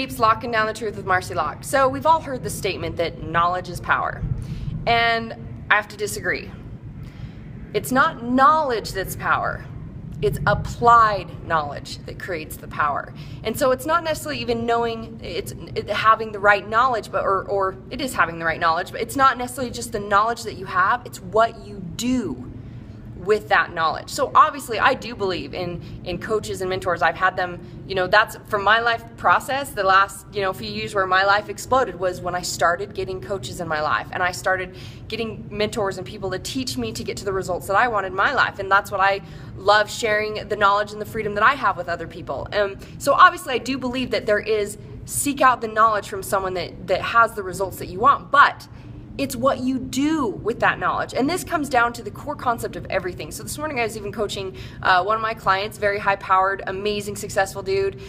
Keeps locking down the truth with Marci Lock. So we've all heard the statement that knowledge is power, and I have to disagree. It's not knowledge that's power. It's applied knowledge that creates the power. And so it's not necessarily even knowing, it's having the right knowledge, but or it is having the right knowledge, but it's not necessarily just the knowledge that you have, it's what you do with that knowledge. So obviously I do believe in coaches and mentors. I've had them, that's from my life process. The last, few years where my life exploded was when I started getting coaches in my life, and I started getting mentors and people to teach me to get to the results that I wanted in my life. And that's what I love, sharing the knowledge and the freedom that I have with other people. So obviously I do believe that there is, seek out the knowledge from someone that has the results that you want, but it's what you do with that knowledge. And this comes down to the core concept of everything. So this morning I was even coaching one of my clients, very high-powered, amazing, successful dude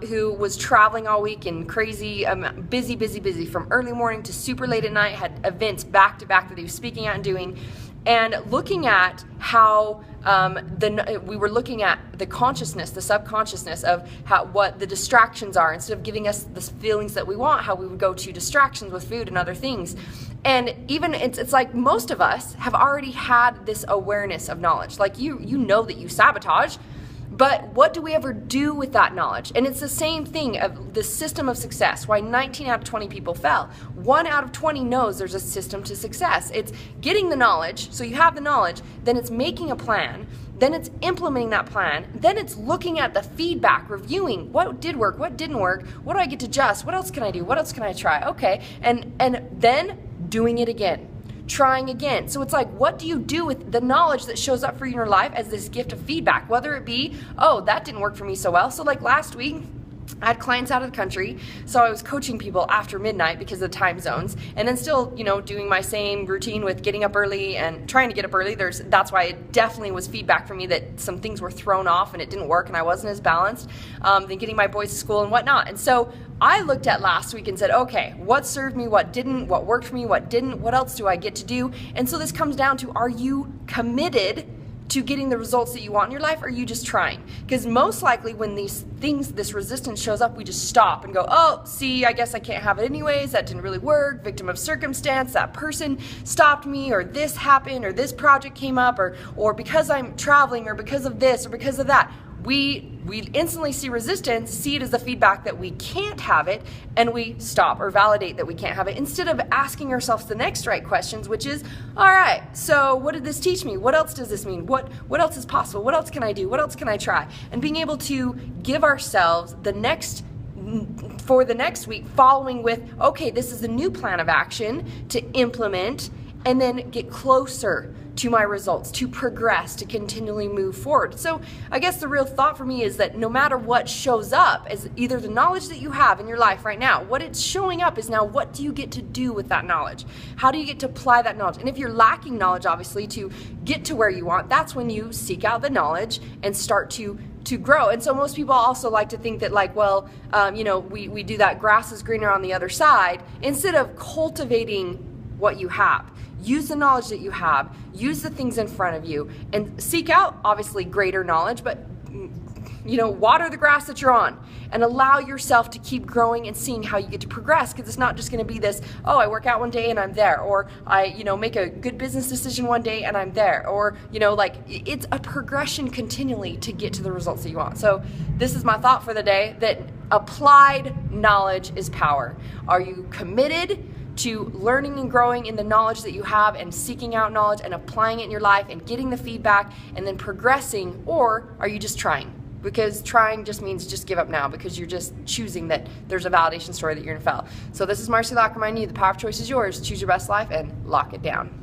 who was traveling all week and crazy, busy from early morning to super late at night, had events back-to-back that he was speaking at and doing. And looking at how we were looking at the consciousness, the subconsciousness of what the distractions are. Instead of giving us the feelings that we want, how we would go to distractions with food and other things. And even it's like most of us have already had this awareness of knowledge. Like you know that you sabotage, but what do we ever do with that knowledge? And it's the same thing of the system of success, why 19 out of 20 people fail. 1 out of 20 knows there's a system to success. It's getting the knowledge, so you have the knowledge, then it's making a plan, then it's implementing that plan, then it's looking at the feedback, reviewing what did work, what didn't work, what do I get to adjust, what else can I do, what else can I try, okay, and then doing it again. Trying again. So it's like, what do you do with the knowledge that shows up for you in your life as this gift of feedback? Whether it be, oh, that didn't work for me so well. So like last week, I had clients out of the country, so I was coaching people after midnight because of the time zones, and then still, doing my same routine with getting up early and trying to get up early. That's why it definitely was feedback for me that some things were thrown off and it didn't work and I wasn't as balanced, than getting my boys to school and whatnot. And so I looked at last week and said, okay, what served me, what didn't, what worked for me, what didn't, what else do I get to do? And so this comes down to, are you committed to getting the results that you want in your life, or are you just trying? Because most likely when this resistance shows up, we just stop and go, oh, see, I guess I can't have it anyways, that didn't really work, victim of circumstance, that person stopped me, or this happened, or this project came up, or because I'm traveling, or because of this, or because of that. We instantly see resistance, see it as the feedback that we can't have it, and we stop or validate that we can't have it, instead of asking ourselves the next right questions, which is, all right, so what did this teach me? What else does this mean? What else is possible? What else can I do? What else can I try? And being able to give ourselves for the next week, following with, okay, this is the new plan of action to implement, and then get closer to my results, to progress, to continually move forward. So I guess the real thought for me is that no matter what shows up as either the knowledge that you have in your life right now, what it's showing up is now, what do you get to do with that knowledge? How do you get to apply that knowledge? And if you're lacking knowledge, obviously, to get to where you want, that's when you seek out the knowledge and start to grow. And so most people also like to think that, like, well, we do that, grass is greener on the other side, instead of cultivating what you have. Use the knowledge that you have, use the things in front of you, and seek out, obviously, greater knowledge, but water the grass that you're on, and allow yourself to keep growing and seeing how you get to progress, because it's not just going to be this, oh, I work out one day and I'm there, or I make a good business decision one day and I'm there, or it's a progression continually to get to the results that you want. So this is my thought for the day, that applied knowledge is power. Are you committed to learning and growing in the knowledge that you have, and seeking out knowledge and applying it in your life and getting the feedback and then progressing? Or are you just trying? Because trying just means just give up now, because you're just choosing that there's a validation story that you're gonna fail. So this is Marci Lock reminding you, the power of choice is yours. Choose your best life and lock it down.